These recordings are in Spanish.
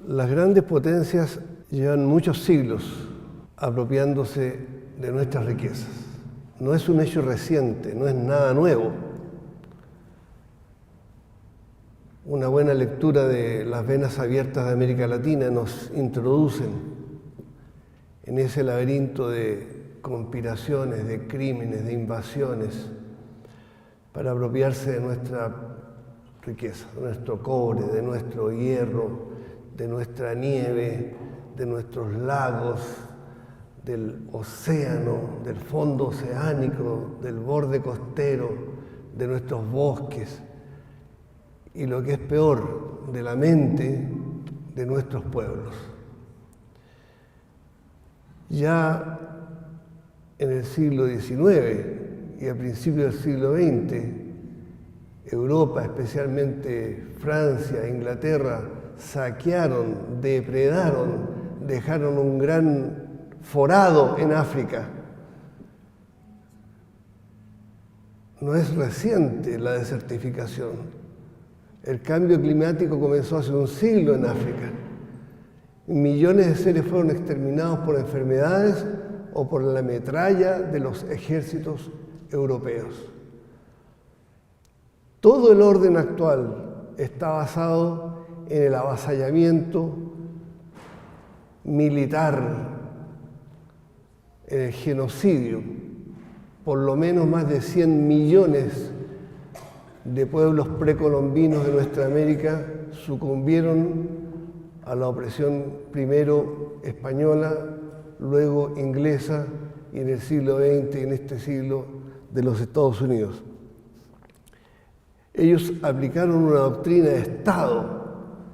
Las grandes potencias llevan muchos siglos apropiándose de nuestras riquezas. No es un hecho reciente, no es nada nuevo. Una buena lectura de las venas abiertas de América Latina nos introducen en ese laberinto de conspiraciones, de crímenes, de invasiones, para apropiarse de nuestra riqueza, de nuestro cobre, de nuestro hierro, de nuestra nieve, de nuestros lagos, del océano, del fondo oceánico, del borde costero, de nuestros bosques y, lo que es peor, de la mente de nuestros pueblos. Ya en el siglo XIX y a principios del siglo XX, Europa, especialmente Francia, Inglaterra, saquearon, depredaron, dejaron un gran forado en África. No es reciente la desertificación. El cambio climático comenzó hace un siglo en África. Millones de seres fueron exterminados por enfermedades o por la metralla de los ejércitos europeos. Todo el orden actual está basado en el avasallamiento militar, en el genocidio. Por lo menos más de 100 millones de pueblos precolombinos de nuestra América sucumbieron a la opresión primero española, luego inglesa y en el siglo XX y en este siglo de los Estados Unidos. Ellos aplicaron una doctrina de Estado,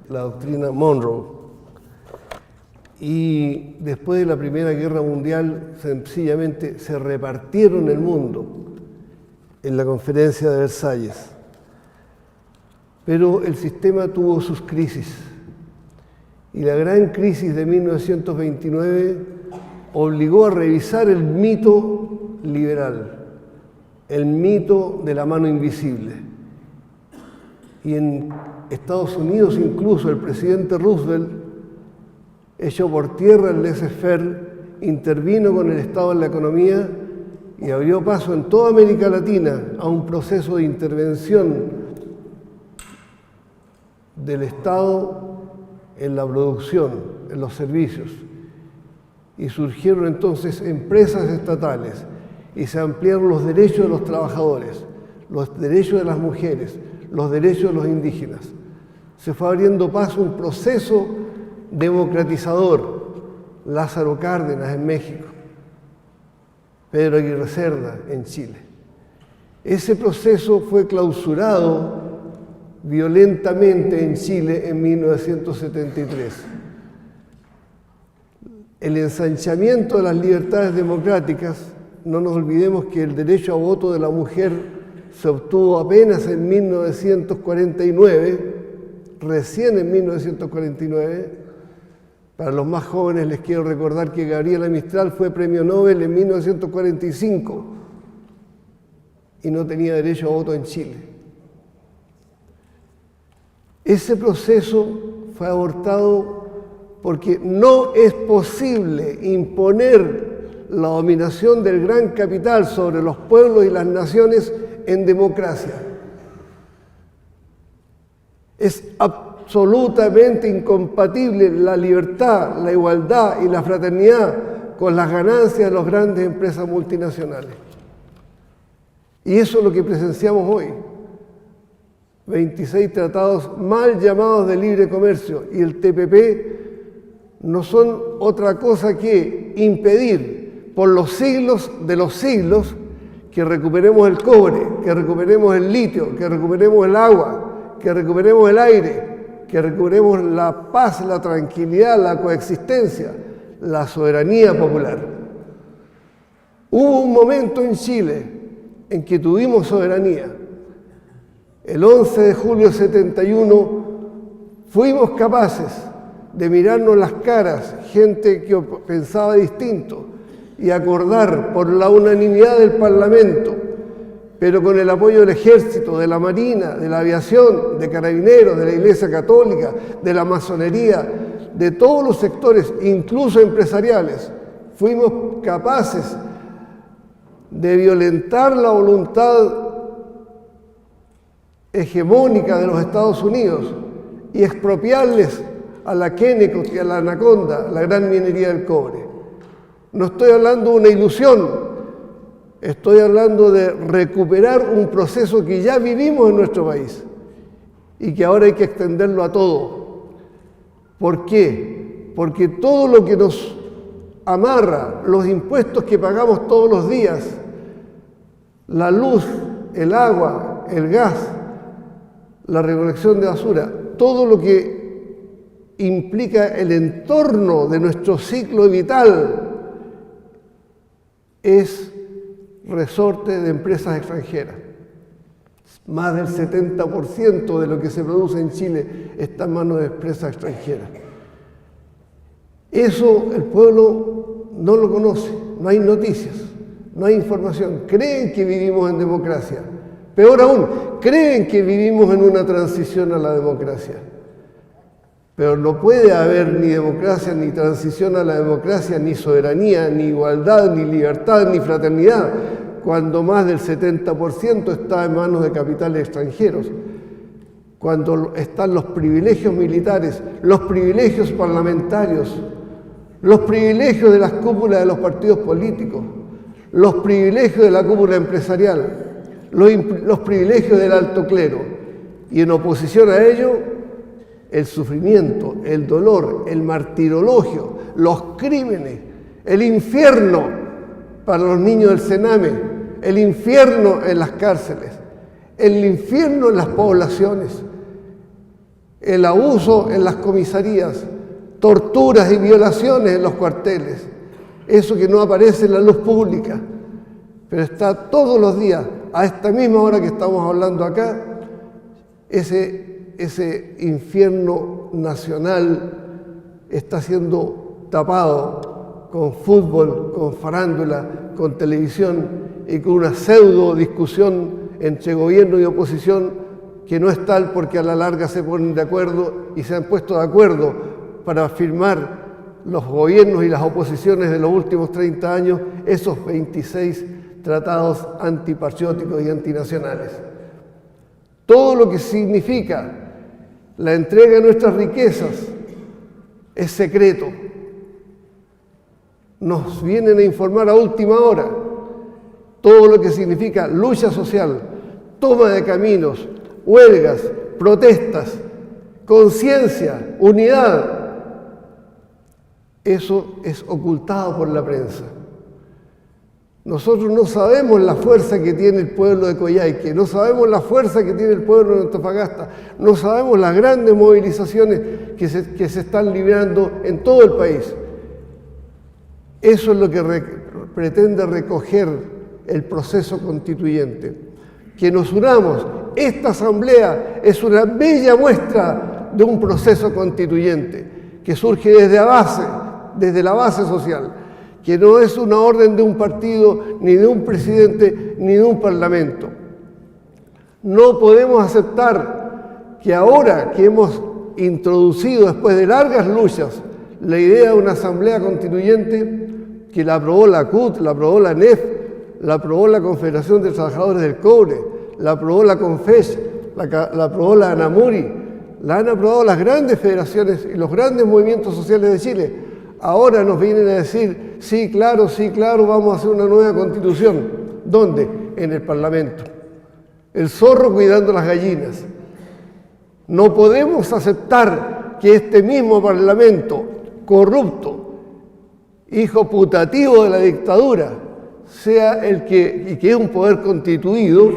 la doctrina Monroe, y después de la Primera Guerra Mundial sencillamente se repartieron el mundo en la Conferencia de Versalles. Pero el sistema tuvo sus crisis y la gran crisis de 1929 obligó a revisar el mito liberal, el mito de la mano invisible. Y en Estados Unidos incluso el presidente Roosevelt echó por tierra el laissez-faire, intervino con el Estado en la economía y abrió paso en toda América Latina a un proceso de intervención del Estado en la producción, en los servicios. Y surgieron entonces empresas estatales y se ampliaron los derechos de los trabajadores, los derechos de las mujeres, los derechos de los indígenas. Se fue abriendo paso un proceso democratizador. Lázaro Cárdenas en México, Pedro Aguirre Cerda en Chile. Ese proceso fue clausurado violentamente en Chile en 1973. El ensanchamiento de las libertades democráticas, no nos olvidemos que el derecho a voto de la mujer se obtuvo apenas en 1949, recién en 1949. Para los más jóvenes les quiero recordar que Gabriela Mistral fue premio Nobel en 1945 y no tenía derecho a voto en Chile. Ese proceso fue abortado porque no es posible imponer la dominación del gran capital sobre los pueblos y las naciones en democracia. Es absolutamente incompatible la libertad, la igualdad y la fraternidad con las ganancias de las grandes empresas multinacionales. Y eso es lo que presenciamos hoy. 26 tratados mal llamados de libre comercio y el TPP no son otra cosa que impedir por los siglos de los siglos que recuperemos el cobre, que recuperemos el litio, que recuperemos el agua, que recuperemos el aire, que recuperemos la paz, la tranquilidad, la coexistencia, la soberanía popular. Hubo un momento en Chile en que tuvimos soberanía. El 11 de julio de 71 fuimos capaces de mirarnos las caras, gente que pensaba distinto, y acordar por la unanimidad del Parlamento, pero con el apoyo del Ejército, de la Marina, de la Aviación, de Carabineros, de la Iglesia Católica, de la Masonería, de todos los sectores, incluso empresariales, fuimos capaces de violentar la voluntad hegemónica de los Estados Unidos y expropiarles a la Kennecott y a la Anaconda la gran minería del cobre. No estoy hablando de una ilusión, estoy hablando de recuperar un proceso que ya vivimos en nuestro país y que ahora hay que extenderlo a todo. ¿Por qué? Porque todo lo que nos amarra, los impuestos que pagamos todos los días, la luz, el agua, el gas, la recolección de basura, todo lo que implica el entorno de nuestro ciclo vital es resorte de empresas extranjeras. Más del 70% de lo que se produce en Chile está en manos de empresas extranjeras. Eso el pueblo no lo conoce, no hay noticias, no hay información. Creen que vivimos en democracia. Peor aún, creen que vivimos en una transición a la democracia. Pero no puede haber ni democracia, ni transición a la democracia, ni soberanía, ni igualdad, ni libertad, ni fraternidad, cuando más del 70% está en manos de capitales extranjeros, cuando están los privilegios militares, los privilegios parlamentarios, los privilegios de las cúpulas de los partidos políticos, los privilegios de la cúpula empresarial, los privilegios del alto clero, y en oposición a ello, el sufrimiento, el dolor, el martirologio, los crímenes, el infierno para los niños del Sename, el infierno en las cárceles, el infierno en las poblaciones, el abuso en las comisarías, torturas y violaciones en los cuarteles, eso que no aparece en la luz pública, pero está todos los días, a esta misma hora que estamos hablando acá, ese infierno nacional está siendo tapado con fútbol, con farándula, con televisión y con una pseudo discusión entre gobierno y oposición que no es tal porque a la larga se ponen de acuerdo y se han puesto de acuerdo para firmar los gobiernos y las oposiciones de los últimos 30 años esos 26 tratados antipatrióticos y antinacionales. Todo lo que significa la entrega de nuestras riquezas es secreto. Nos vienen a informar a última hora. Todo lo que significa lucha social, toma de caminos, huelgas, protestas, conciencia, unidad, eso es ocultado por la prensa. Nosotros no sabemos la fuerza que tiene el pueblo de Coyhaique, no sabemos la fuerza que tiene el pueblo de Antofagasta, no sabemos las grandes movilizaciones que se están librando en todo el país. Eso es lo que pretende recoger el proceso constituyente. Que nos unamos. Esta asamblea es una bella muestra de un proceso constituyente que surge desde la base social, que no es una orden de un partido, ni de un presidente, ni de un parlamento. No podemos aceptar que ahora que hemos introducido, después de largas luchas, la idea de una asamblea constituyente, que la aprobó la CUT, la aprobó la NEF, la aprobó la Confederación de Trabajadores del Cobre, la aprobó la CONFES, la aprobó la ANAMURI, la han aprobado las grandes federaciones y los grandes movimientos sociales de Chile. Ahora nos vienen a decir, sí, claro, vamos a hacer una nueva constitución. ¿Dónde? En el Parlamento. El zorro cuidando las gallinas. No podemos aceptar que este mismo Parlamento corrupto, hijo putativo de la dictadura, sea el que es un poder constituido,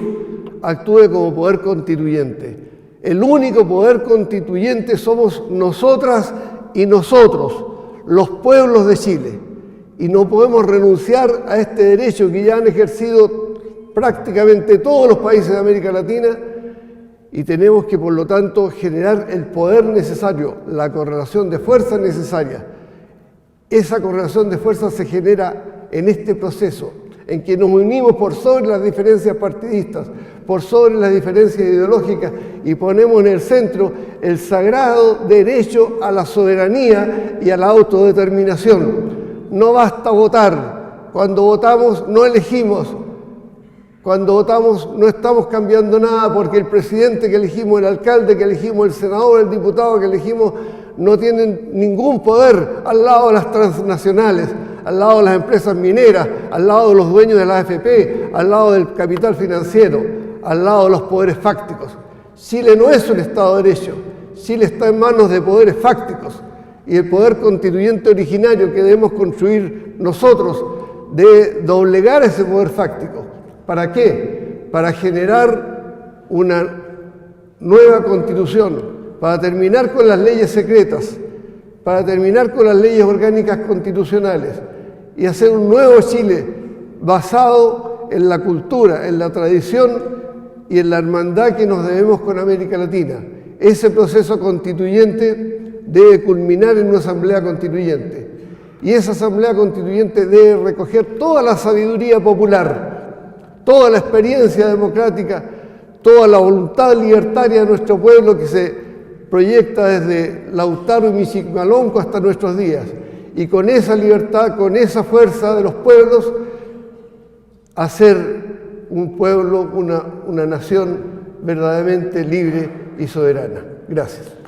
actúe como poder constituyente. El único poder constituyente somos nosotras y nosotros, los pueblos de Chile, y no podemos renunciar a este derecho que ya han ejercido prácticamente todos los países de América Latina, y tenemos que, por lo tanto, generar el poder necesario, la correlación de fuerzas necesaria. Esa correlación de fuerzas se genera en este proceso, en que nos unimos por sobre las diferencias partidistas, por sobre las diferencias ideológicas y ponemos en el centro el sagrado derecho a la soberanía y a la autodeterminación. No basta votar. Cuando votamos no elegimos. Cuando votamos no estamos cambiando nada porque el presidente que elegimos, el alcalde que elegimos, el senador, el diputado que elegimos no tienen ningún poder al lado de las transnacionales, al lado de las empresas mineras, al lado de los dueños de la AFP, al lado del capital financiero, al lado de los poderes fácticos. Chile no es un Estado de Derecho, Chile está en manos de poderes fácticos y el poder constituyente originario que debemos construir nosotros debe doblegar ese poder fáctico. ¿Para qué? Para generar una nueva constitución, para terminar con las leyes secretas, para terminar con las leyes orgánicas constitucionales y hacer un nuevo Chile basado en la cultura, en la tradición y en la hermandad que nos debemos con América Latina. Ese proceso constituyente debe culminar en una asamblea constituyente y esa asamblea constituyente debe recoger toda la sabiduría popular, toda la experiencia democrática, toda la voluntad libertaria de nuestro pueblo que se proyecta desde Lautaro y Michimalonco hasta nuestros días. Y con esa libertad, con esa fuerza de los pueblos, hacer un pueblo, una nación verdaderamente libre y soberana. Gracias.